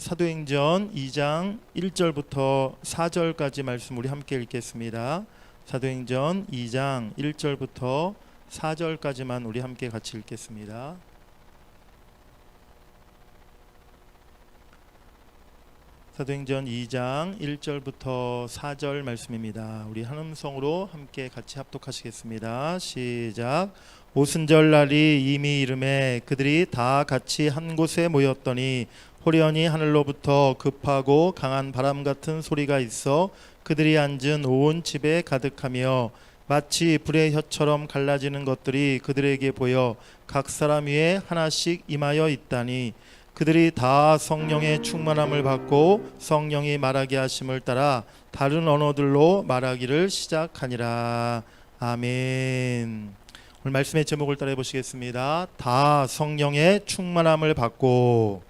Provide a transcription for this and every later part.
사도행전 2장 1절부터 4절까지 말씀 우리 함께 읽겠습니다. 사도행전 2장 1절부터 4절까지만 우리 함께 같이 읽겠습니다. 사도행전 2장 1절부터 4절 말씀입니다. 우리 한 음성으로 함께 같이 합독하시겠습니다. 시작. 오순절 날이 이미 이름에 그들이 다 같이 한 곳에 모였더니 호련히 하늘로부터 급하고 강한 바람 같은 소리가 있어 그들이 앉은 온 집에 가득하며 마치 불의 혀처럼 갈라지는 것들이 그들에게 보여 각 사람 위에 하나씩 임하여 있다니 그들이 다 성령의 충만함을 받고 성령이 말하게 하심을 따라 다른 언어들로 말하기를 시작하니라. 아멘. 오늘 말씀의 제목을 따라해 보시겠습니다. 다 성령의 충만함을 받고.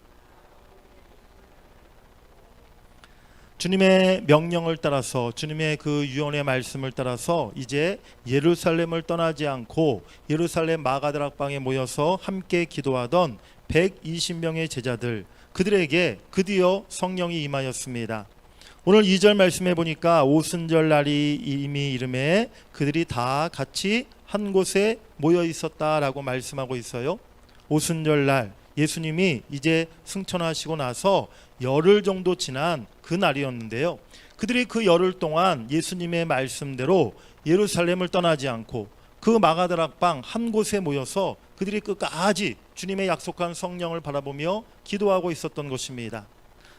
주님의 명령을 따라서, 주님의 그 유언의 말씀을 따라서 이제 예루살렘을 떠나지 않고 예루살렘 마가다락방에 모여서 함께 기도하던 120명의 제자들, 그들에게 드디어 성령이 임하였습니다. 오늘 2절 말씀해 보니까 오순절 날이 이미 이름에 그들이 다 같이 한 곳에 모여 있었다라고 말씀하고 있어요. 오순절 날 예수님이 이제 승천하시고 나서 열흘 정도 지난 그 날이었는데요. 그들이 그 열흘 동안 예수님의 말씀대로 예루살렘을 떠나지 않고 그 마가다락방 한 곳에 모여서 그들이 끝까지 주님의 약속한 성령을 바라보며 기도하고 있었던 것입니다.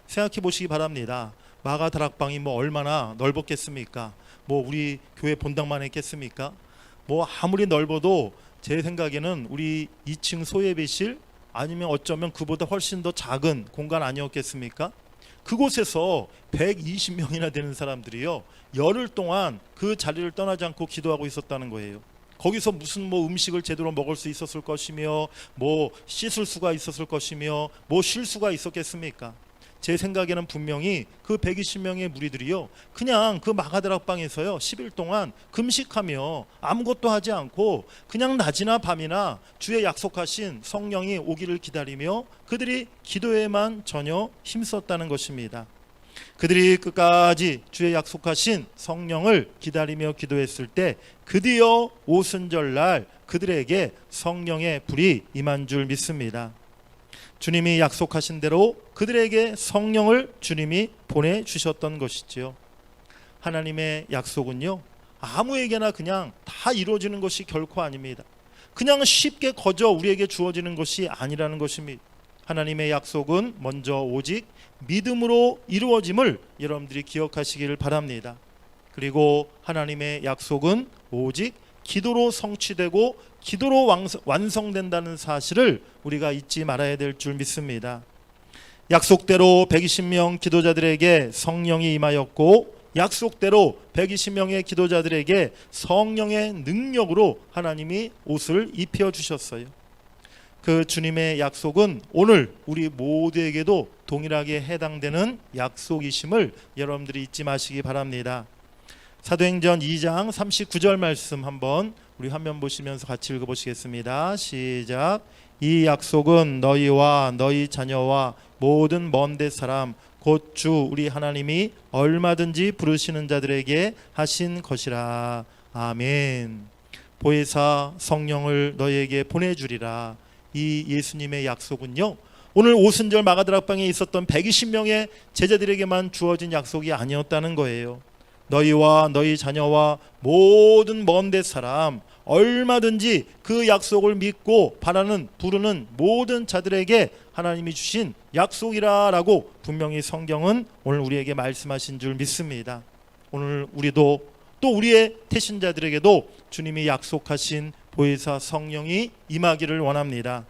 생각해 보시기 바랍니다. 마가다락방이 얼마나 넓었겠습니까? 우리 교회 본당만 했겠습니까? 아무리 넓어도 제 생각에는 우리 2층 소예배실 아니면 어쩌면 그보다 훨씬 더 작은 공간 아니었겠습니까? 그곳에서 120명이나 되는 사람들이요, 열흘 동안 그 자리를 떠나지 않고 기도하고 있었다는 거예요. 거기서 무슨 음식을 제대로 먹을 수 있었을 것이며 씻을 수가 있었을 것이며 쉴 수가 있었겠습니까? 제 생각에는 분명히 그 120명의 무리들이요, 그냥 그 마가다락방에서요 10일 동안 금식하며 아무것도 하지 않고 그냥 낮이나 밤이나 주의 약속하신 성령이 오기를 기다리며 그들이 기도에만 전혀 힘썼다는 것입니다. 그들이 끝까지 주의 약속하신 성령을 기다리며 기도했을 때 드디어 오순절날 그들에게 성령의 불이 임한 줄 믿습니다. 주님이 약속하신 대로 그들에게 성령을 주님이 보내주셨던 것이지요. 하나님의 약속은요, 아무에게나 그냥 다 이루어지는 것이 결코 아닙니다. 그냥 쉽게 거저 우리에게 주어지는 것이 아니라는 것입니다. 하나님의 약속은 먼저 오직 믿음으로 이루어짐을 여러분들이 기억하시기를 바랍니다. 그리고 하나님의 약속은 오직 기도로 성취되고 기도로 완성된다는 사실을 우리가 잊지 말아야 될 줄 믿습니다. 약속대로 120명 기도자들에게 성령이 임하였고 약속대로 120명의 기도자들에게 성령의 능력으로 하나님이 옷을 입혀주셨어요. 그 주님의 약속은 오늘 우리 모두에게도 동일하게 해당되는 약속이심을 여러분들이 잊지 마시기 바랍니다. 사도행전 2장 39절 말씀 한번 우리 화면 보시면서 같이 읽어보시겠습니다. 시작. 이 약속은 너희와 너희 자녀와 모든 먼데 사람 곧 주 우리 하나님이 얼마든지 부르시는 자들에게 하신 것이라. 아멘. 보혜사 성령을 너희에게 보내주리라. 이 예수님의 약속은요, 오늘 오순절 마가다락방에 있었던 120명의 제자들에게만 주어진 약속이 아니었다는 거예요. 너희와 너희 자녀와 모든 먼데 사람 얼마든지 그 약속을 믿고 바라는 부르는 모든 자들에게 하나님이 주신 약속이라라고 분명히 성경은 오늘 우리에게 말씀하신 줄 믿습니다. 오늘 우리도 또 우리의 태신자들에게도 주님이 약속하신 보혜사 성령이 임하기를 원합니다.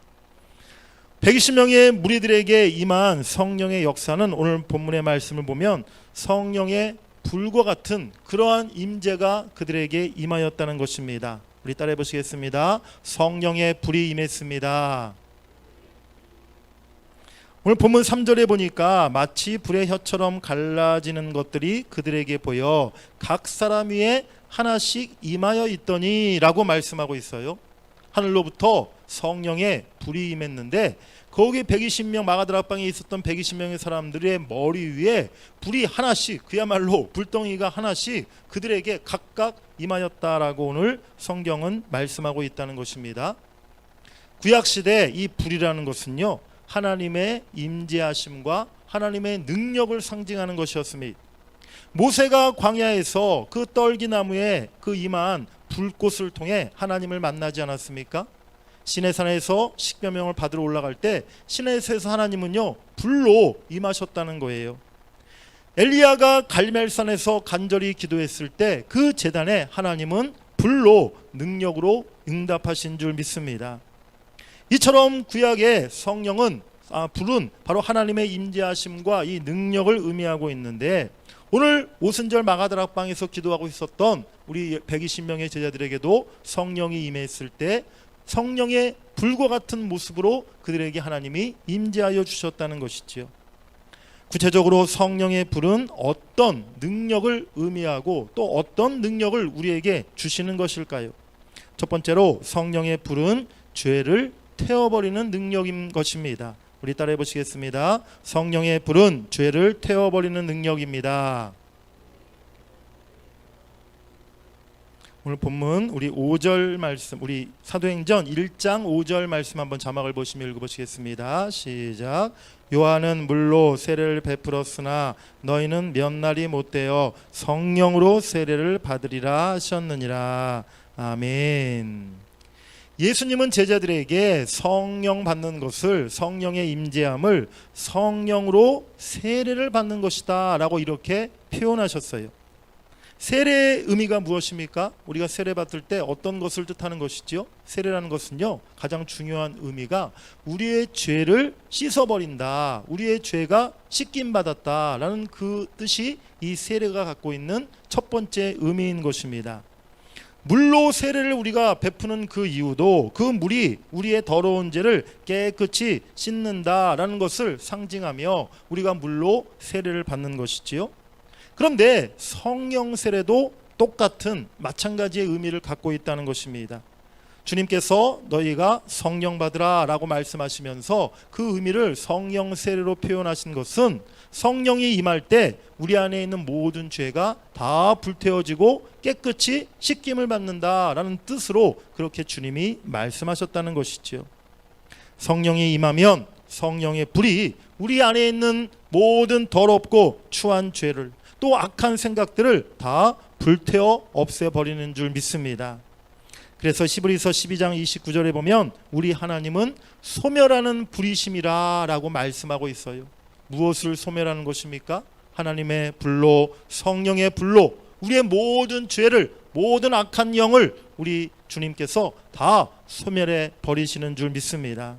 120명의 무리들에게 임한 성령의 역사는 오늘 본문의 말씀을 보면 성령의 불과 같은 그러한 임재가 그들에게 임하였다는 것입니다. 우리 따라해 보시겠습니다. 성령의 불이 임했습니다. 오늘 본문 3절에 보니까 마치 불의 혀처럼 갈라지는 것들이 그들에게 보여 각 사람 위에 하나씩 임하여 있더니 라고 말씀하고 있어요. 하늘로부터 성령의 불이 임했는데 거기 120명 마가다락방에 있었던 120명의 사람들의 머리 위에 불이 하나씩, 그야말로 불덩이가 하나씩 그들에게 각각 임하였다라고 오늘 성경은 말씀하고 있다는 것입니다. 구약시대 이 불이라는 것은요, 하나님의 임재하심과 하나님의 능력을 상징하는 것이었습니다. 모세가 광야에서 그 떨기나무에 그 임한 불꽃을 통해 하나님을 만나지 않았습니까? 시내산에서 십계명을 받으러 올라갈 때 시내에서 하나님은요, 불로 임하셨다는 거예요. 엘리야가 갈멜산에서 간절히 기도했을 때 그 제단에 하나님은 불로 능력으로 응답하신 줄 믿습니다. 이처럼 구약의 성령은 불은 바로 하나님의 임재하심과 이 능력을 의미하고 있는데, 오늘 오순절 마가다락방에서 기도하고 있었던 우리 120명의 제자들에게도 성령이 임했을 때 성령의 불과 같은 모습으로 그들에게 하나님이 임재하여 주셨다는 것이지요. 구체적으로 성령의 불은 어떤 능력을 의미하고 또 어떤 능력을 우리에게 주시는 것일까요? 첫 번째로 성령의 불은 죄를 태워버리는 능력인 것입니다. 우리 따라해 보시겠습니다. 성령의 불은 죄를 태워버리는 능력입니다. 오늘 본문 우리 5절 말씀, 우리 사도행전 1장 5절 말씀 한번 자막을 보시며 읽어보시겠습니다. 시작. 요한은 물로 세례를 베풀었으나 너희는 몇 날이 못되어 성령으로 세례를 받으리라 하셨느니라. 아멘. 예수님은 제자들에게 성령 받는 것을, 성령의 임재함을 성령으로 세례를 받는 것이다 라고 이렇게 표현하셨어요. 세례의 의미가 무엇입니까? 우리가 세례 받을 때 어떤 것을 뜻하는 것이지요? 세례라는 것은요, 가장 중요한 의미가 우리의 죄를 씻어버린다, 우리의 죄가 씻김받았다 라는 그 뜻이 이 세례가 갖고 있는 첫 번째 의미인 것입니다. 물로 세례를 우리가 베푸는 그 이유도 그 물이 우리의 더러운 죄를 깨끗이 씻는다라는 것을 상징하며 우리가 물로 세례를 받는 것이지요. 그런데 성령 세례도 똑같은 마찬가지의 의미를 갖고 있다는 것입니다. 주님께서 너희가 성령 받으라 라고 말씀하시면서 그 의미를 성령 세례로 표현하신 것은 성령이 임할 때 우리 안에 있는 모든 죄가 다 불태워지고 깨끗이 씻김을 받는다라는 뜻으로 그렇게 주님이 말씀하셨다는 것이지요. 성령이 임하면 성령의 불이 우리 안에 있는 모든 더럽고 추한 죄를, 또 악한 생각들을 다 불태워 없애버리는 줄 믿습니다. 그래서 히브리서 12장 29절에 보면 우리 하나님은 소멸하는 불이심이라 라고 말씀하고 있어요. 무엇을 소멸하는 것입니까? 하나님의 불로, 성령의 불로 우리의 모든 죄를, 모든 악한 영을 우리 주님께서 다 소멸해 버리시는 줄 믿습니다.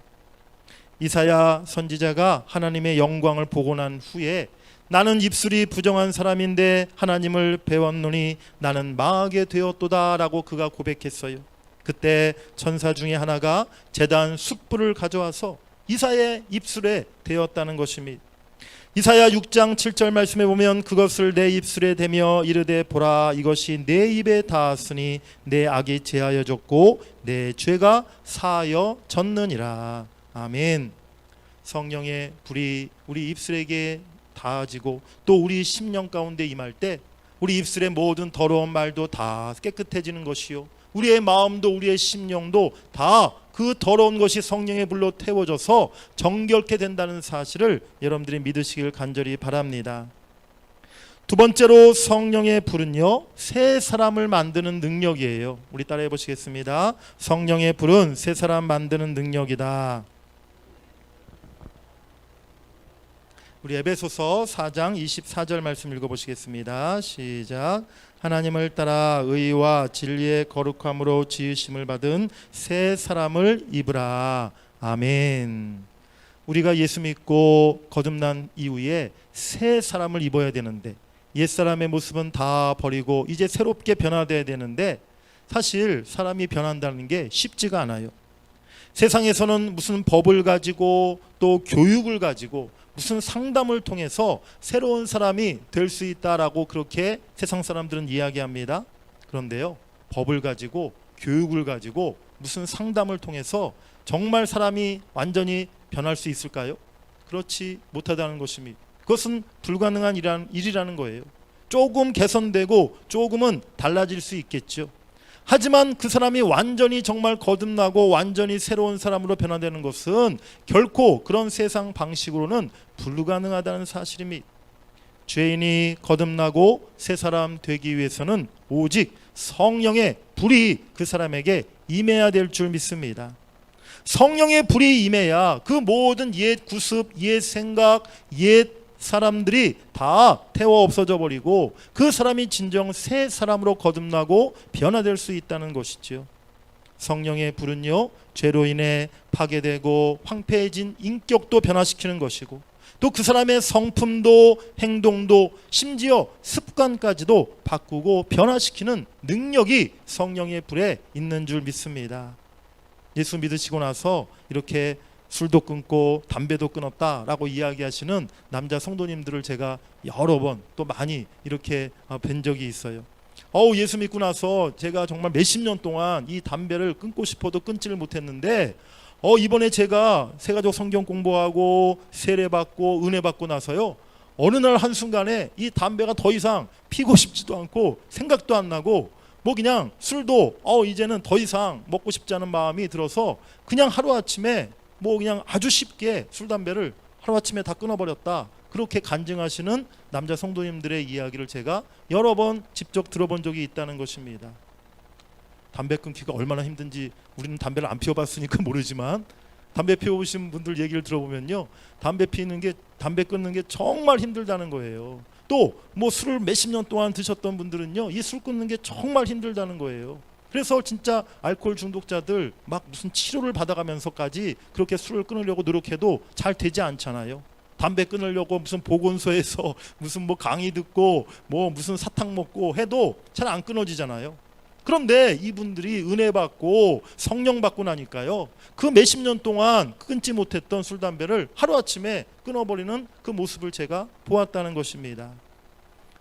이사야 선지자가 하나님의 영광을 보고 난 후에 나는 입술이 부정한 사람인데 하나님을 배웠노니 나는 망하게 되었도다 라고 그가 고백했어요. 그때 천사 중에 하나가 제단 숯불을 가져와서 이사야의 입술에 대었다는 것입니다. 이사야 6장 7절 말씀에 보면 그것을 내 입술에 대며 이르되 보라 이것이 내 입에 닿았으니 내 악이 제하여졌고 내 죄가 사하여졌느니라. 아멘. 성령의 불이 우리 입술에게 닿아지고 또 우리 심령 가운데 임할 때 우리 입술의 모든 더러운 말도 다 깨끗해지는 것이요, 우리의 마음도 우리의 심령도 다 그 더러운 것이 성령의 불로 태워져서 정결케 된다는 사실을 여러분들이 믿으시길 간절히 바랍니다. 두 번째로 성령의 불은요, 새 사람을 만드는 능력이에요. 우리 따라해 보시겠습니다. 성령의 불은 새 사람 만드는 능력이다. 우리 에베소서 4장 24절 말씀 읽어보시겠습니다. 시작. 하나님을 따라 의와 진리의 거룩함으로 지으심을 받은 새 사람을 입으라. 아멘. 우리가 예수 믿고 거듭난 이후에 새 사람을 입어야 되는데 옛사람의 모습은 다 버리고 이제 새롭게 변화되어야 되는데 사실 사람이 변한다는 게 쉽지가 않아요. 세상에서는 무슨 법을 가지고 또 교육을 가지고 무슨 상담을 통해서 새로운 사람이 될 수 있다라고 그렇게 세상 사람들은 이야기합니다. 그런데요, 법을 가지고 교육을 가지고 무슨 상담을 통해서 정말 사람이 완전히 변할 수 있을까요? 그렇지 못하다는 것입니다. 그것은 불가능한 일이라는 거예요. 조금 개선되고 조금은 달라질 수 있겠죠. 하지만 그 사람이 완전히 정말 거듭나고 완전히 새로운 사람으로 변화되는 것은 결코 그런 세상 방식으로는 불가능하다는 사실입니다. 죄인이 거듭나고 새 사람 되기 위해서는 오직 성령의 불이 그 사람에게 임해야 될 줄 믿습니다. 성령의 불이 임해야 그 모든 옛 구습, 옛 생각, 옛 사람들이 다 태워 없어져 버리고 그 사람이 진정 새 사람으로 거듭나고 변화될 수 있다는 것이죠. 성령의 불은요, 죄로 인해 파괴되고 황폐해진 인격도 변화시키는 것이고 또 그 사람의 성품도 행동도 심지어 습관까지도 바꾸고 변화시키는 능력이 성령의 불에 있는 줄 믿습니다. 예수 믿으시고 나서 이렇게 술도 끊고 담배도 끊었다라고 이야기하시는 남자 성도님들을 제가 여러 번 또 많이 이렇게 뵌 적이 있어요. 예수 믿고 나서 제가 정말 몇십 년 동안 이 담배를 끊고 싶어도 끊지를 못했는데 이번에 제가 새가족 성경 공부하고 세례 받고 은혜 받고 나서요, 어느 날 한순간에 이 담배가 더 이상 피고 싶지도 않고 생각도 안 나고 뭐 그냥 술도 이제는 더 이상 먹고 싶지 않은 마음이 들어서 그냥 하루아침에 뭐 그냥 아주 쉽게 술 담배를 하루아침에 다 끊어버렸다, 그렇게 간증하시는 남자 성도님들의 이야기를 제가 여러 번 직접 들어본 적이 있다는 것입니다. 담배 끊기가 얼마나 힘든지 우리는 담배를 안 피워봤으니까 모르지만 담배 피워보신 분들 얘기를 들어보면요, 담배 끊는 게 정말 힘들다는 거예요. 또 뭐 술을 몇십 년 동안 드셨던 분들은요, 이 술 끊는 게 정말 힘들다는 거예요. 그래서 진짜 알코올 중독자들 막 무슨 치료를 받아가면서까지 그렇게 술을 끊으려고 노력해도 잘 되지 않잖아요. 담배 끊으려고 무슨 보건소에서 무슨 뭐 강의 듣고 뭐 무슨 사탕 먹고 해도 잘 안 끊어지잖아요. 그런데 이분들이 은혜 받고 성령 받고 나니까요, 그 몇십 년 동안 끊지 못했던 술 담배를 하루아침에 끊어버리는 그 모습을 제가 보았다는 것입니다.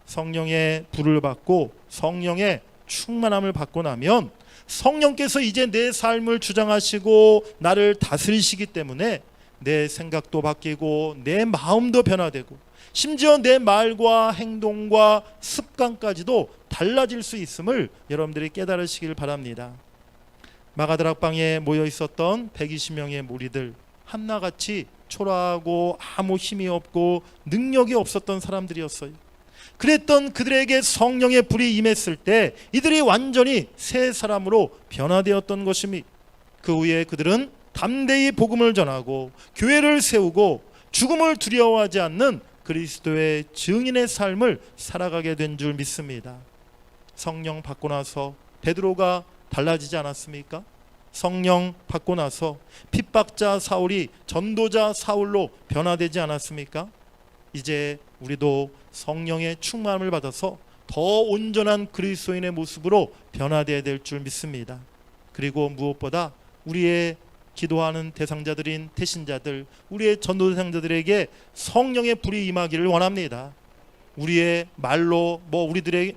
성령의 불을 받고 성령의 충만함을 받고 나면 성령께서 이제 내 삶을 주장하시고 나를 다스리시기 때문에 내 생각도 바뀌고 내 마음도 변화되고 심지어 내 말과 행동과 습관까지도 달라질 수 있음을 여러분들이 깨달으시길 바랍니다. 마가다락방에 모여 있었던 120명의 무리들, 한나같이 초라하고 아무 힘이 없고 능력이 없었던 사람들이었어요. 그랬던 그들에게 성령의 불이 임했을 때 이들이 완전히 새 사람으로 변화되었던 것입니다. 그 후에 그들은 담대히 복음을 전하고 교회를 세우고 죽음을 두려워하지 않는 그리스도의 증인의 삶을 살아가게 된 줄 믿습니다. 성령 받고 나서 베드로가 달라지지 않았습니까? 성령 받고 나서 핍박자 사울이 전도자 사울로 변화되지 않았습니까? 이제 우리도 성령의 충만함을 받아서 더 온전한 그리스도인의 모습으로 변화되어야 될 줄 믿습니다. 그리고 무엇보다 우리의 기도하는 대상자들인 태신자들, 우리의 전도 대상자들에게 성령의 불이 임하기를 원합니다. 우리의 말로 우리들의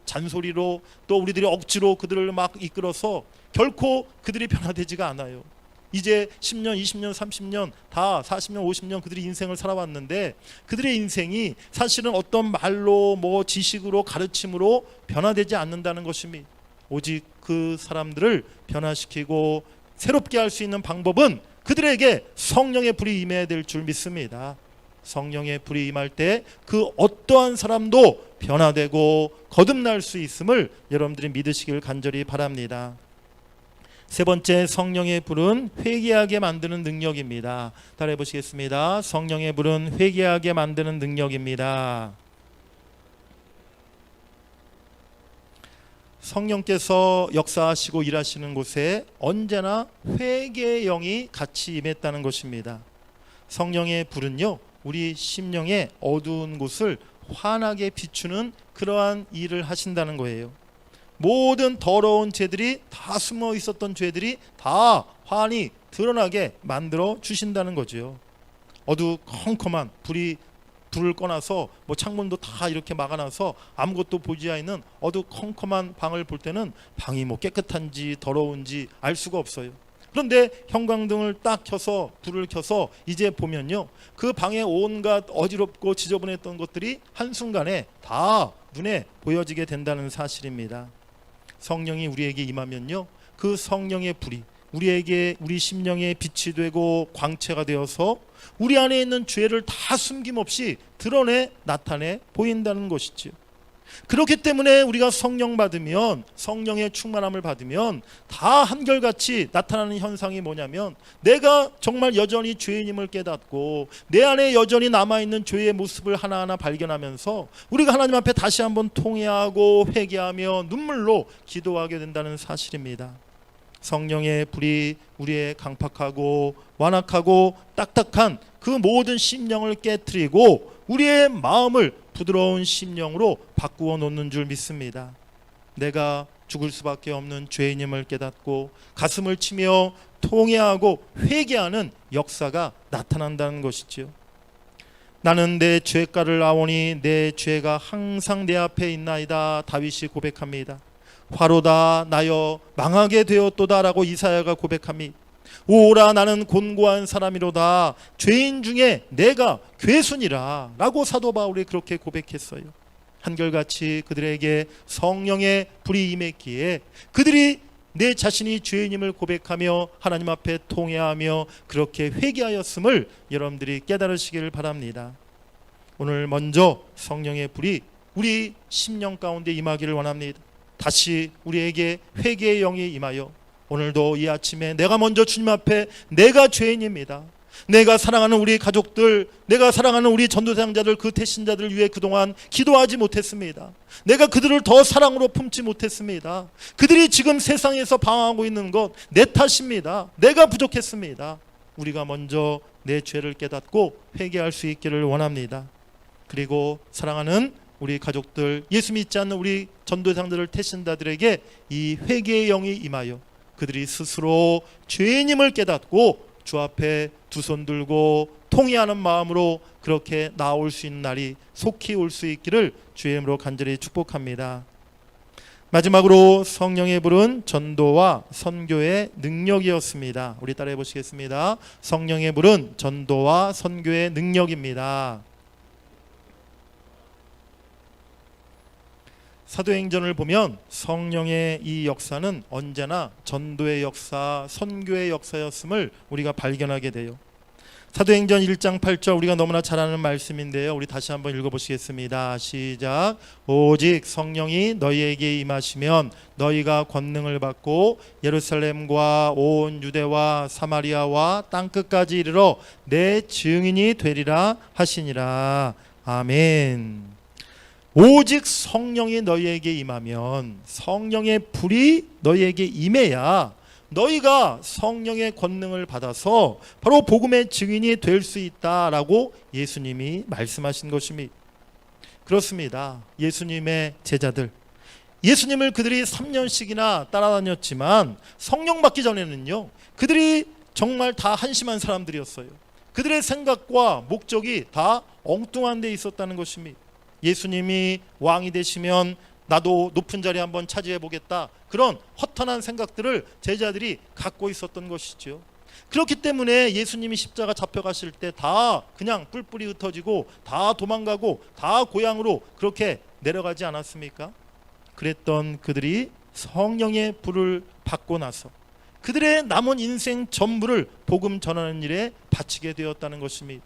잔소리로 또 우리들의 억지로 그들을 막 이끌어서 결코 그들이 변화되지가 않아요. 이제 10년, 20년, 30년, 다 40년, 50년 그들이 인생을 살아왔는데 그들의 인생이 사실은 어떤 말로 지식으로 가르침으로 변화되지 않는다는 것입니다. 오직 그 사람들을 변화시키고 새롭게 할 수 있는 방법은 그들에게 성령의 불이 임해야 될 줄 믿습니다. 성령의 불이 임할 때 그 어떠한 사람도 변화되고 거듭날 수 있음을 여러분들이 믿으시길 간절히 바랍니다. 세 번째, 성령의 불은 회개하게 만드는 능력입니다. 따라해 보시겠습니다. 성령의 불은 회개하게 만드는 능력입니다. 성령께서 역사하시고 일하시는 곳에 언제나 회개의 영이 같이 임했다는 것입니다. 성령의 불은요, 우리 심령의 어두운 곳을 환하게 비추는 그러한 일을 하신다는 거예요. 모든 더러운 죄들이 다 숨어 있었던 죄들이 다 환히 드러나게 만들어 주신다는 거죠. 어두컴컴한 불을 꺼놔서 창문도 다 이렇게 막아놔서 아무것도 보지 않는 어두컴컴한 방을 볼 때는 방이 깨끗한지 더러운지 알 수가 없어요. 그런데 형광등을 딱 켜서 불을 켜서 이제 보면요, 그 방에 온갖 어지럽고 지저분했던 것들이 한순간에 다 눈에 보여지게 된다는 사실입니다. 성령이 우리에게 임하면요, 그 성령의 불이 우리에게, 우리 심령에 빛이 되고 광채가 되어서 우리 안에 있는 죄를 다 숨김없이 드러내 나타내 보인다는 것이지요. 그렇기 때문에 우리가 성령 받으면, 성령의 충만함을 받으면 다 한결같이 나타나는 현상이 뭐냐면, 내가 정말 여전히 죄인임을 깨닫고 내 안에 여전히 남아있는 죄의 모습을 하나하나 발견하면서 우리가 하나님 앞에 다시 한번 통회하고 회개하며 눈물로 기도하게 된다는 사실입니다. 성령의 불이 우리의 강팍하고 완악하고 딱딱한 그 모든 심령을 깨트리고 우리의 마음을 부드러운 심령으로 바꾸어 놓는 줄 믿습니다. 내가 죽을 수밖에 없는 죄인임을 깨닫고 가슴을 치며 통회하고 회개하는 역사가 나타난다는 것이지요. 나는 내 죄가를 아오니 내 죄가 항상 내 앞에 있나이다. 다윗이 고백합니다. 화로다 나여 망하게 되었도다 라고 이사야가 고백합니다. 오라 나는 곤고한 사람이로다. 죄인 중에 내가 괴순이라 라고 사도 바울이 그렇게 고백했어요. 한결같이 그들에게 성령의 불이 임했기에 그들이 내 자신이 죄인임을 고백하며 하나님 앞에 통회하며 그렇게 회개하였음을 여러분들이 깨달으시기를 바랍니다. 오늘 먼저 성령의 불이 우리 심령 가운데 임하기를 원합니다. 다시 우리에게 회개의 영이 임하여 오늘도 이 아침에 내가 먼저 주님 앞에 내가 죄인입니다. 내가 사랑하는 우리 가족들, 내가 사랑하는 우리 전도사역자들, 그 태신자들 위해 그동안 기도하지 못했습니다. 내가 그들을 더 사랑으로 품지 못했습니다. 그들이 지금 세상에서 방황하고 있는 것 내 탓입니다. 내가 부족했습니다. 우리가 먼저 내 죄를 깨닫고 회개할 수 있기를 원합니다. 그리고 사랑하는 우리 가족들, 예수 믿지 않는 우리 전도사들을 태신자들에게 이 회개의 영이 임하여 그들이 스스로 죄인임을 깨닫고 주 앞에 두 손 들고 통회하는 마음으로 그렇게 나올 수 있는 날이 속히 올 수 있기를 주의 이름으로 간절히 축복합니다. 마지막으로 성령의 불은 전도와 선교의 능력이었습니다. 우리 따라해 보시겠습니다. 성령의 불은 전도와 선교의 능력입니다. 사도행전을 보면 성령의 이 역사는 언제나 전도의 역사, 선교의 역사였음을 우리가 발견하게 돼요. 사도행전 1장 8절 우리가 너무나 잘 아는 말씀인데요. 우리 다시 한번 읽어보시겠습니다. 시작. 오직 성령이 너희에게 임하시면 너희가 권능을 받고 예루살렘과 온 유대와 사마리아와 땅끝까지 이르러 내 증인이 되리라 하시니라. 아멘. 오직 성령이 너희에게 임하면, 성령의 불이 너희에게 임해야 너희가 성령의 권능을 받아서 바로 복음의 증인이 될 수 있다라고 예수님이 말씀하신 것입니다. 그렇습니다. 예수님의 제자들, 예수님을 그들이 3년씩이나 따라다녔지만 성령 받기 전에는요, 그들이 정말 다 한심한 사람들이었어요. 그들의 생각과 목적이 다 엉뚱한 데 있었다는 것입니다. 예수님이 왕이 되시면 나도 높은 자리 한번 차지해 보겠다, 그런 허탄한 생각들을 제자들이 갖고 있었던 것이죠. 그렇기 때문에 예수님이 십자가 잡혀가실 때 다 그냥 뿔뿔이 흩어지고 다 도망가고 다 고향으로 그렇게 내려가지 않았습니까? 그랬던 그들이 성령의 불을 받고 나서 그들의 남은 인생 전부를 복음 전하는 일에 바치게 되었다는 것입니다.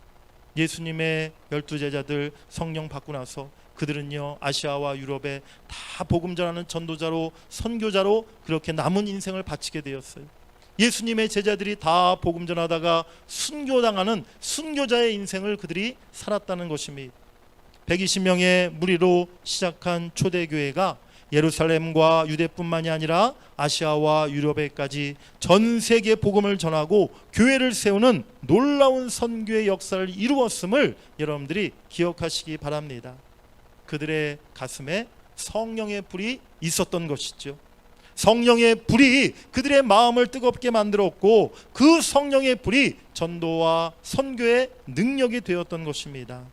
예수님의 12제자들 성령 받고 나서 그들은요, 아시아와 유럽에 다 복음 전하는 전도자로, 선교자로 그렇게 남은 인생을 바치게 되었어요. 예수님의 제자들이 다 복음 전하다가 순교당하는 순교자의 인생을 그들이 살았다는 것입니다. 120명의 무리로 시작한 초대교회가 예루살렘과 유대뿐만이 아니라 아시아와 유럽에까지 전 세계 복음을 전하고 교회를 세우는 놀라운 선교의 역사를 이루었음을 여러분들이 기억하시기 바랍니다. 그들의 가슴에 성령의 불이 있었던 것이죠. 성령의 불이 그들의 마음을 뜨겁게 만들었고 그 성령의 불이 전도와 선교의 능력이 되었던 것입니다.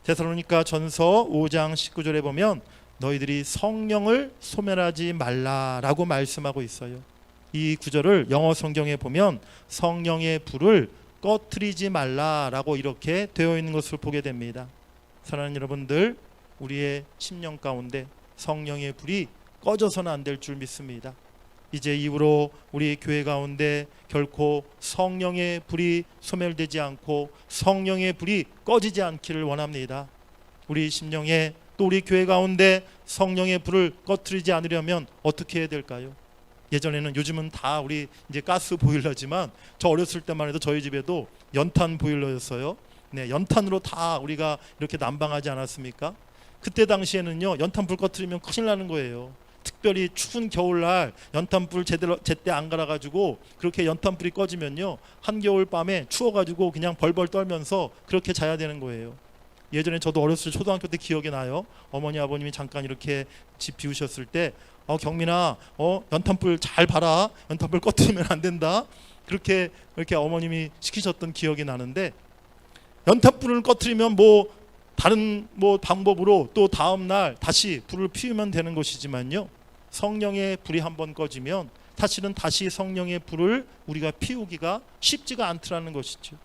데살로니가 전서 5장 19절에 보면 너희들이 성령을 소멸하지 말라라고 말씀하고 있어요. 이 구절을 영어 성경에 보면 성령의 불을 꺼트리지 말라라고 이렇게 되어 있는 것을 보게 됩니다. 사랑하는 여러분들, 우리의 심령 가운데 성령의 불이 꺼져서는 안 될 줄 믿습니다. 이제 이후로 우리 교회 가운데 결코 성령의 불이 소멸되지 않고 성령의 불이 꺼지지 않기를 원합니다. 우리 심령에 또 우리 교회 가운데 성령의 불을 꺼트리지 않으려면 어떻게 해야 될까요? 예전에는, 요즘은 다 우리 이제 가스 보일러지만 저 어렸을 때만 해도 저희 집에도 연탄 보일러였어요. 네, 연탄으로 다 우리가 이렇게 난방하지 않았습니까? 그때 당시에는요, 연탄 불 꺼트리면 큰일 나는 거예요. 특별히 추운 겨울날 연탄불 제때 안 갈아가지고 그렇게 연탄불이 꺼지면요, 한겨울 밤에 추워가지고 그냥 벌벌 떨면서 그렇게 자야 되는 거예요. 예전에 저도 어렸을 때 초등학교 때 기억이 나요. 어머니 아버님이 잠깐 이렇게 집 비우셨을 때 경민아, 연탄불 잘 봐라, 연탄불 꺼뜨리면 안 된다, 그렇게 어머님이 시키셨던 기억이 나는데, 연탄불을 꺼뜨리면 다른 방법으로 또 다음 날 다시 불을 피우면 되는 것이지만요, 성령의 불이 한번 꺼지면 사실은 다시 성령의 불을 우리가 피우기가 쉽지가 않더라는 것이죠.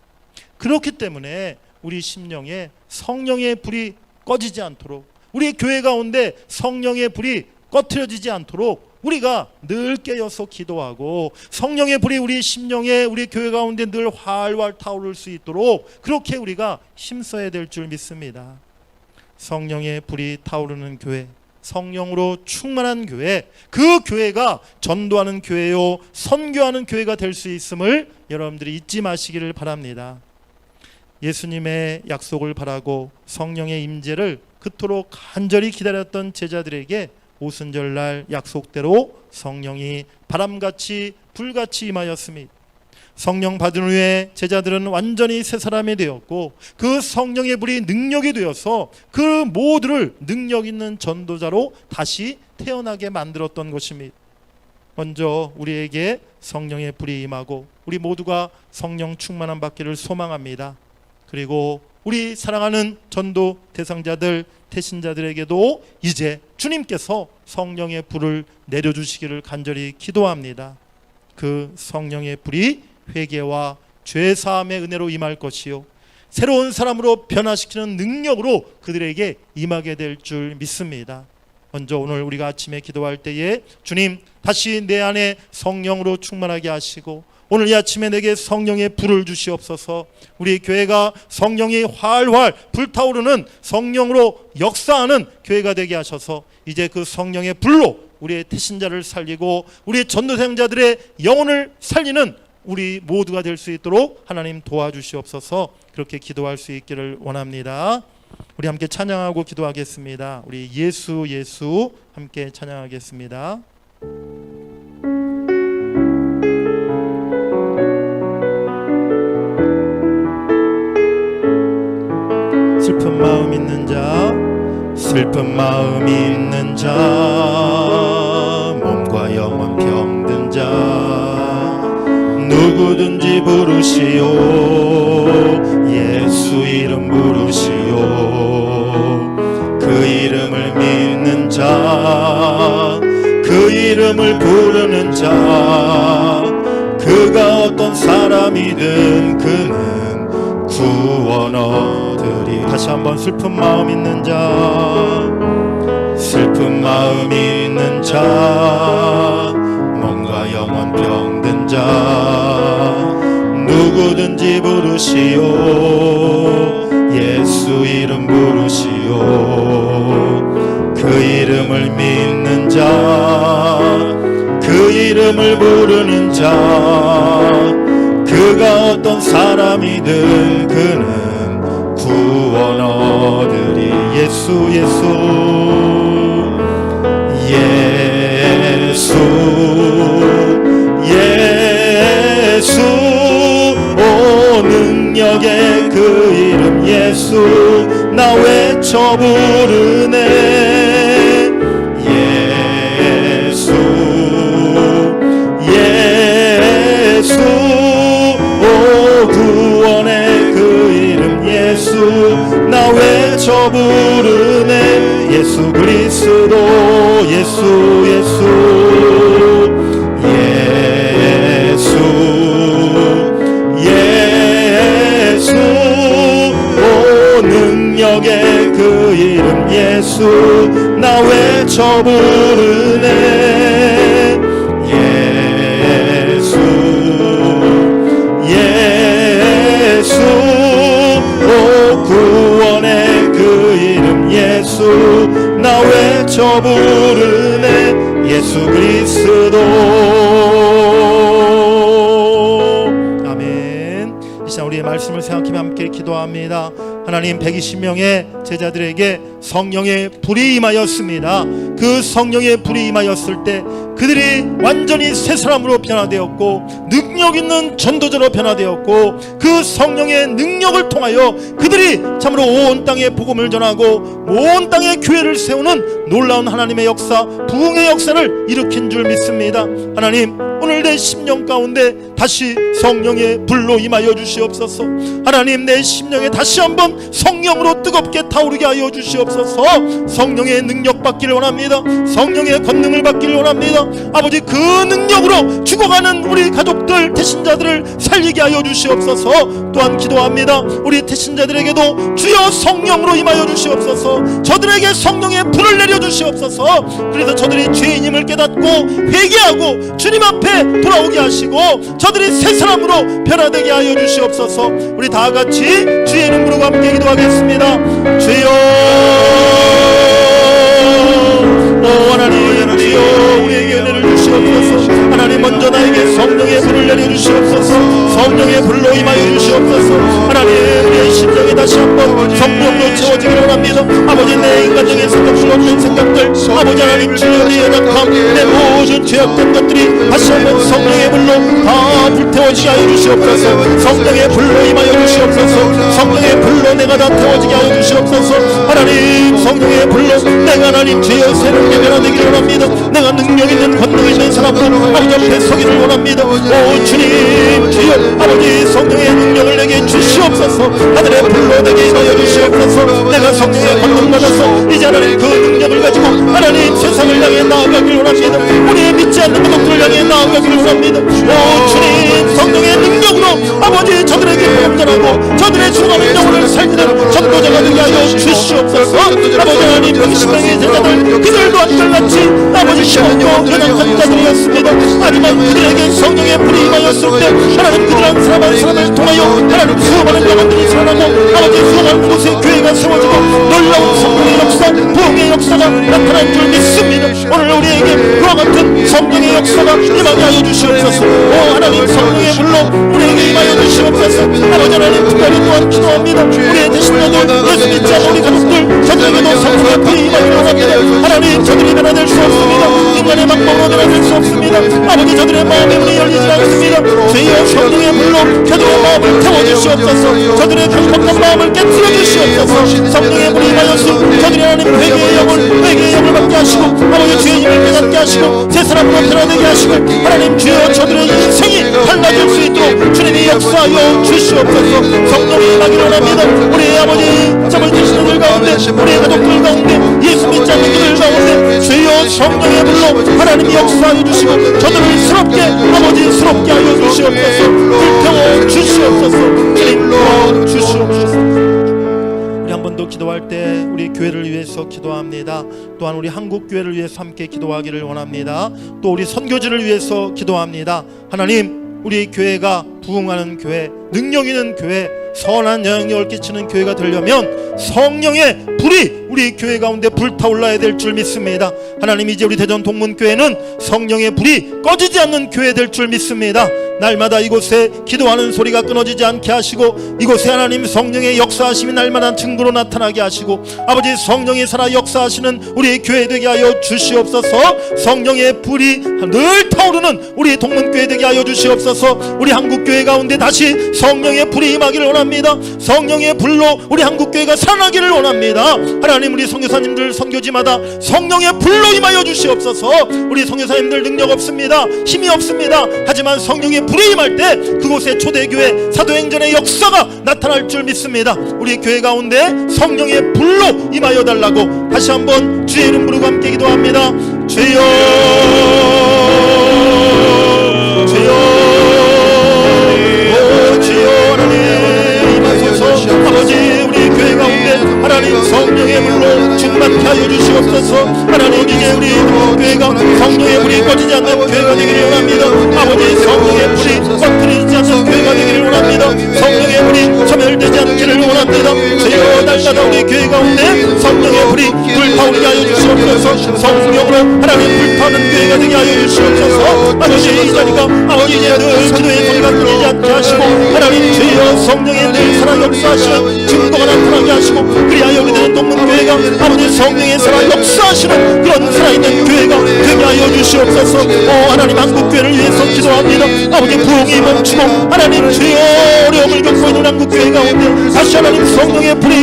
그렇기 때문에 우리 심령에 성령의 불이 꺼지지 않도록, 우리 교회 가운데 성령의 불이 꺼트려지지 않도록 우리가 늘 깨어서 기도하고 성령의 불이 우리 심령에, 우리 교회 가운데 늘 활활 타오를 수 있도록 그렇게 우리가 힘써야 될 줄 믿습니다. 성령의 불이 타오르는 교회, 성령으로 충만한 교회, 그 교회가 전도하는 교회요, 선교하는 교회가 될 수 있음을 여러분들이 잊지 마시기를 바랍니다. 예수님의 약속을 바라고 성령의 임재를 그토록 간절히 기다렸던 제자들에게 오순절날 약속대로 성령이 바람같이 불같이 임하였습니다. 성령 받은 후에 제자들은 완전히 새 사람이 되었고, 그 성령의 불이 능력이 되어서 그 모두를 능력 있는 전도자로 다시 태어나게 만들었던 것입니다. 먼저 우리에게 성령의 불이 임하고 우리 모두가 성령 충만함 받기를 소망합니다. 그리고 우리 사랑하는 전도 대상자들, 태신자들에게도 이제 주님께서 성령의 불을 내려주시기를 간절히 기도합니다. 그 성령의 불이 회개와 죄사함의 은혜로 임할 것이요, 새로운 사람으로 변화시키는 능력으로 그들에게 임하게 될 줄 믿습니다. 먼저 오늘 우리가 아침에 기도할 때에 주님, 다시 내 안에 성령으로 충만하게 하시고 오늘 이 아침에 내게 성령의 불을 주시옵소서. 우리 교회가 성령이 활활 불타오르는, 성령으로 역사하는 교회가 되게 하셔서 이제 그 성령의 불로 우리의 태신자를 살리고 우리의 전도생자들의 영혼을 살리는 우리 모두가 될 수 있도록 하나님 도와주시옵소서. 그렇게 기도할 수 있기를 원합니다. 우리 함께 찬양하고 기도하겠습니다. 우리 예수 예수 함께 찬양하겠습니다. 슬픈 마음 있는 자, 슬픈 마음 있는 자, 몸과 영혼 병든 자, 누구든지 부르시오. 예수 이름 부르시오. 그 이름을 믿는 자, 그 이름을 부르는 자, 그가 어떤 사람이든 그는 구원 얻으리. 다시 한번 슬픈 마음 있는 자, 슬픈 마음 있는 자, 몸과 영혼 병든 자, 누구든지 부르시오. 예수 이름 부르시오. 그 이름을 믿는 자, 그 이름을 부르는 자, 그가 어떤 사람이든 그는 구원 얻으리. 예수 예수 예수 예수, 오 능력의 그 이름 예수, 나 외쳐 부르네. 예수 예수, 오 구원의 그 이름 예수, 나 외쳐 부르네. 예수 그리스도 예수 예수 예수 외쳐 부르네. 예수 예수 오 구원의 그 이름 예수 나 외쳐 부르네. 예수 그리스도. 아멘. 이 시간 우리의 말씀을 생각하며 함께 기도합니다. 하나님, 120명의 제자들에게 성령의 불이 임하였습니다. 그 성령의 불이 임하였을 때 그들이 완전히 새 사람으로 변화되었고 능력 있는 전도자로 변화되었고 그 성령의 능력을 통하여 그들이 참으로 온 땅에 복음을 전하고 온 땅에 교회를 세우는 놀라운 하나님의 역사, 부흥의 역사를 일으킨 줄 믿습니다. 하나님, 오늘 내 심령 가운데 다시 성령의 불로 임하여 주시옵소서. 하나님, 내 심령에 다시 한번 성령으로 뜨겁게 타오르게 하여 주시옵소서. 성령의 능력 받기를 원합니다. 성령의 권능을 받기를 원합니다. 아버지, 그 능력으로 죽어가는 우리 가족들, 태신자들을 살리게 하여 주시옵소서. 또한 기도합니다. 우리 태신자들에게도 주여 성령으로 임하여 주시옵소서. 저들에게 성령의 불을 내려 주시옵소서. 그래서 저들이 죄인임을 깨닫고 회개하고 주님 앞에 돌아오게 하시고 저들이 새 사람으로 변화되게 하여 주시옵소서. 우리 다 같이 주의 이름 부르고 함께 기도하겠습니다. 주여, 오 하나님, 주여 우리에게 은혜를 주시옵소서. 하나님, 먼저 나에게 성령의 불을 내려 주시옵소서. 성령의 불로 임하여 주시옵소서. 하나님, 우리의 심령이 다시 한번 성령으로 채워지기를 원합니다. 아버지, 내 인간적인 생각들, 없는 생각들, 아버지 하나님, 주여 내 연약함, 내 모든 죄악된 것들이 다시 한번 성령의 불로 다 불태워지게 하여 주시옵소서. 성령의 불로 임하여 주시옵소서. 성령의 불로 내가 다 태워지게 하여 주시옵소서. 하나님, 성령의 불로 내가 하나님 주여 새롭게 변화되기를 원합니다. 내가 능력 있는 권능 있는 사람으로 아버지 앞에 서기를 원합니다. 오 주님, 주여 아버지 성령의 능력을 내게 주시옵소서. 하늘의 불로 내게 임하여 주시옵소서. 내가 성령의 권능 받아서 이제 하나님 그 능력을 가지고 하나님 세상을 향해 나아가기를 원합니다. 우리의 믿지 않는 것들을 향해 나아가기를 원합니다. 오 주님, 성령의 능력으로 아버지 저들에게 복음전하고 저들의 죽어가는 영혼을 살리는 전도자가 되게 하여 주시옵소서. 아버지 하나님, 120명의 제자들 그들도 한결같이 아버지 심없고 연약한 자들이었습니다. 하지만 그들에게 성령의 불이 임하였을 때 하나님 그들 한 사람 한 사람을 통하여 하나님 수많은 영혼들이 살아나고 아버지 수많은 곳에 교회가 세워지고 놀라운 성령의 역사, 부흥의 역사가 나타난 줄 믿습니다. 오늘 우리에게 그와 같은 성령의 역사가 임하게 하여 주시옵소서. 오 하나님, 성령의 불로 우리에게 임하여 주시옵소서. 아버지 하나님, 특별히 또한 기도합니다. 우리의 대신자들, 예수 믿지 않는 우리 가족들, 저들에게도 성령의 불이 임하기를 원합니다. 하나님, 저들이 변화될 수 없습니다. 인간의 방법으로 변화될 수 없습니다. 아버지, 저들의 마음의 문이 열리지 않습니다. 주여 성령의 불로 저들의 마음을 태워주시옵소서. 저들의 강박한 마음을 깨뜨려 주시옵소서. 성령의 불이 임하여서 저들이 하나님 회개의 영을 받게 하시고 아버지 주의 힘을 깨닫게 하시고 새 사람으로 변화되게 하시고 하나님 주여 저들의 인생이 달라질 수 있도록 주님이 역사하여 주시옵소서. 성령이 임하기를 원합니다. 우리의 아버지 잠을 드시는 들 가운데, 우리의 가족들 가운데, 예수 믿지 않는 그들 가운데 주여 성령의 불로 하나님이 역사하여 주시고 저들을 스럽게 아버지 스럽게 하여 주시옵소서. 불태워 주시옵소서. 주님 주시옵소서. 우리 한 번 더 기도할 때 우리 교회를 위해서 기도합니다. 또한 우리 한국 교회를 위해서 함께 기도하기를 원합니다. 또 우리 선교지를 위해서 기도합니다. 하나님, 우리 교회가 부흥하는 교회, 능력 있는 교회, 선한 영향력을 끼치는 교회가 되려면 성령의 불이 우리 교회 가운데 불타올라야 될 줄 믿습니다. 하나님, 이제 우리 대전 동문교회는 성령의 불이 꺼지지 않는 교회 될 줄 믿습니다. 날마다 이곳에 기도하는 소리가 끊어지지 않게 하시고 이곳에 하나님 성령의 역사하심이 날마다 증거로 나타나게 하시고 아버지 성령이 살아 역사하시는 우리 교회 되게 하여 주시옵소서. 성령의 불이 늘 타오르는 우리 동문교회 되게 하여 주시옵소서. 우리 한국교회 가운데 다시 성령의 불이 임하기를 원합니다. 성령의 불로 우리 한국교회가 살아나기를 원합니다. 하나님, 우리 선교사님들 선교지마다 성령의 불로 임하여 주시옵소서. 우리 선교사님들 능력 없습니다. 힘이 없습니다. 하지만 성령의 불이 임할 때 그곳에 초대교회 사도행전의 역사가 나타날 줄 믿습니다. 우리 교회 가운데 성령의 불로 임하여 달라고 다시 한번 주의 이름 부르고 함께 기도합니다. 주여, 주여, 오 주여 하나님 임하소서. 아버지, 우리 교회 가운데 하나님 성령의 불로 충만케 하여 주시옵소서. 하나님, 이제 꺼지지 않는 교회가 되기를 원합니다. 아버지 성령의 불이 꺼뜨리지 않는 교회가 되기를 원합니다. 성령의 불이 소멸되지 않기를 원합니다. 주여 날마다 우리 교회 가운데 성령의 불이 불타오르게 하여 주시옵소서. 성령으로 하나님 불타는 교회가 되게 하여 주시옵소서. 아버지 이 자리가 아버지 이제 늘 기도의 소리가 들리지 않게 하시고 하나님 주여 성령의 늘 살아 역사하시는 증거가 나타나게 하시고 그리하여 우리들은 동문교회가 아버지 성령의 살아 역사하시는 그런 살아있는 교회가 되게 하여 주시옵소서. 오 하나님 한국교회를 위해서 기도합니다. 아버지 부흥이 멈추고 하나님 주여 어려움을 겪고 있는 한국교회 가운데 다시 하나님 성령의 불이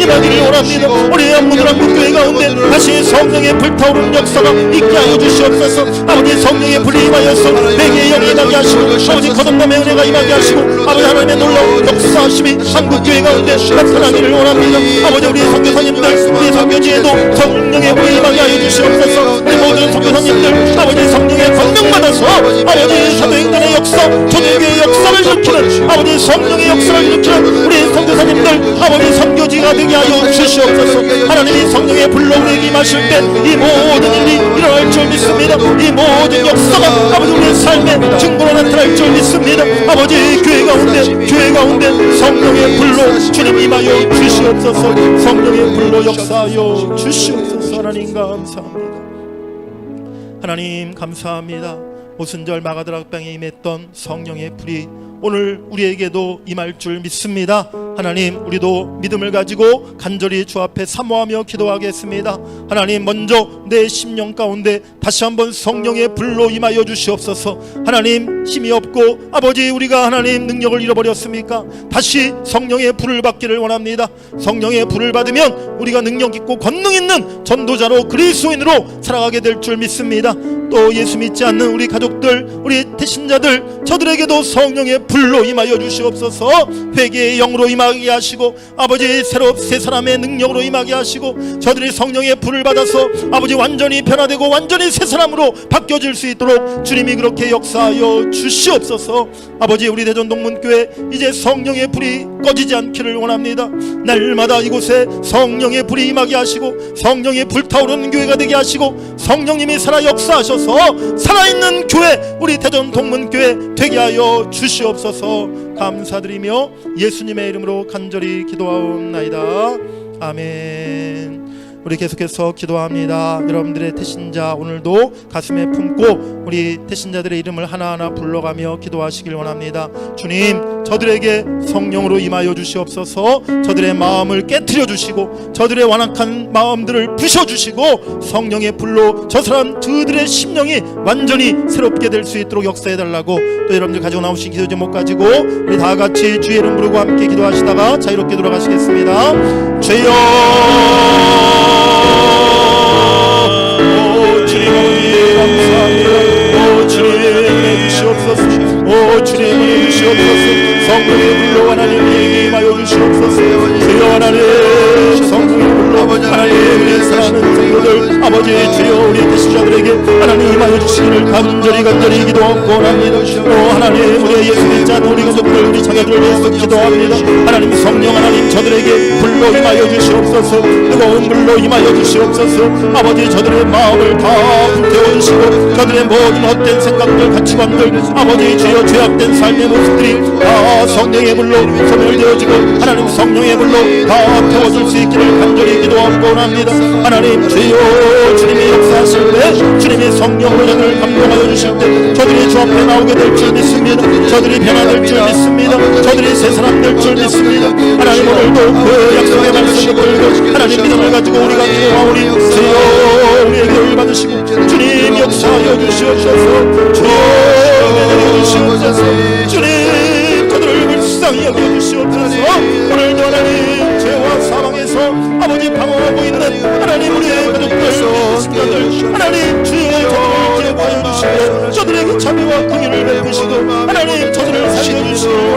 임하기를 원합니다. 우리 모든 한국교회 가운데 다시 성령의 불타오르는 역사가 있게 하여 주시옵소서. 아버지 성령의 불이 임하여서 회개의 영이 임하게 하시고 아버지 거듭남의 은혜가 임하게 하시고 아버지 하나님의 놀라운 역사하심이 한국교회 가운데 나타나기를 원합니다. 아버지 우리 선교사님들 우리 선교지에도 성령의 불이 임하게 하여 주시옵소서. 우리 모든 선교사님들 아버지 성령의 권능받아서 아버지 사도행전의 역사 초대교회의 역사를 일으키는 아버지 성령의 역사를 일으키는 우리 선교사님들 아버지 선교지가 되게 하여 주시옵소서. 하나님이 성령의 불로 우리에게 임하실 때 이 모든 일이 일어날 줄 믿습니다. 이 모든 역사가 아버지 우리의 삶에 증거로 나타날 줄 믿습니다. 아버지 교회 가운데 성령의 불로 주님 임하여 주시옵소서. 성령의 불로 역사하여 주시옵소서. 하나님 감사합니다. 하나님 감사합니다. 오순절 마가다락방에 임했던 성령의 불이 오늘 우리에게도 임할 줄 믿습니다. 하나님 우리도 믿음을 가지고 간절히 주 앞에 사모하며 기도하겠습니다. 하나님 먼저 내 심령 가운데 다시 한번 성령의 불로 임하여 주시옵소서. 하나님 힘이 없고 아버지 우리가 하나님 능력을 잃어버렸습니까? 다시 성령의 불을 받기를 원합니다. 성령의 불을 받으면 우리가 능력 있고 권능 있는 전도자로 그리스도인으로 살아가게 될 줄 믿습니다. 또 예수 믿지 않는 우리 가족들 우리 태신자들 저들에게도 성령의 불로 임하여 주시옵소서. 회개의 영으로 임하게 하시고 아버지 새로 새 사람의 능력으로 임하게 하시고 저들이 성령의 불을 받아서 아버지 완전히 변화되고 완전히 새 사람으로 바뀌어질 수 있도록 주님이 그렇게 역사하여 주시옵소서. 아버지 우리 대전 동문교회 이제 성령의 불이 꺼지지 않기를 원합니다. 날마다 이곳에 성령의 불이 임하게 하시고 성령의 불타오르는 교회가 되게 하시고 성령님이 살아 역사하셔서 살아있는 교회 우리 대전 동문교회 되게 하여 주시옵소서. 감사드리며 예수님의 이름으로 간절히 기도하옵나이다. 아멘. 우리 계속해서 기도합니다. 여러분들의 태신자 오늘도 가슴에 품고 우리 태신자들의 이름을 하나하나 불러가며 기도하시길 원합니다. 주님 저들에게 성령으로 임하여 주시옵소서. 저들의 마음을 깨트려 주시고 저들의 완악한 마음들을 부셔주시고 성령의 불로 저 사람 그들의 심령이 완전히 새롭게 될 수 있도록 역사해달라고 또 여러분들 가지고 나오신 기도 제목 가지고 우리 다같이 주의 이름 부르고 함께 기도하시다가 자유롭게 돌아가시겠습니다. 주여 오 주님 은혜 주시옵소서. 성령의 불로 하나님 우리에게 임하여 주시옵소서. 주여 하나님 성령의 불로 하나님 우리의 사랑하는 성도들 아버지 주여 우리 태신자들에게 하나님 임하여 주시기를 간절히 기도하고 원합니다. 오 하나님 우리의 예수 믿지 않는 우리 가족들 우리 자녀들을 위해서 기도합니다. 하나님 성령 하나님 저들에게 불로 임하여 주시옵소서. 뜨거운 불로 임하여 주시옵소서. 아버지 저들의 마음을 다 불태워주시고 저들의 모든 헛된 생각들 가치관들 아버지 주여 죄악된 삶의 모습들이 다 성령의 불로 소멸되어지고 하나님 성령의 불로 다 태워줄 수 있기를 간절히 기도하고 원합니다. 하나님 주여 주님이 역사하실 때 주님이 성령으로 저들을 감동하여 주실 때 저들이 주 앞에 나오게 될 줄 믿습니다. 저들이 변화될 줄 믿습니다. 저들이 새 사람 될 줄 믿습니다. 하나님 오늘도 그 약속의 말씀을 걸고 하나님 믿음을 가지고 우리가 기도하오니 주여 우리의 기도를 받으시고 주님 역사하여 주시옵소서. 주여 은혜 주시옵소서. 주님 저들을 불쌍히 여겨주시옵소서. 오늘도 하나님 죄와 사망에서 아버지 방황하고 있는 하나님 우리의 가족들 신자들 하나님 주의 저들을 기억하여 주시고 저들에게 자비와 긍휼을 베푸시고 하나님 저들을 살려주시고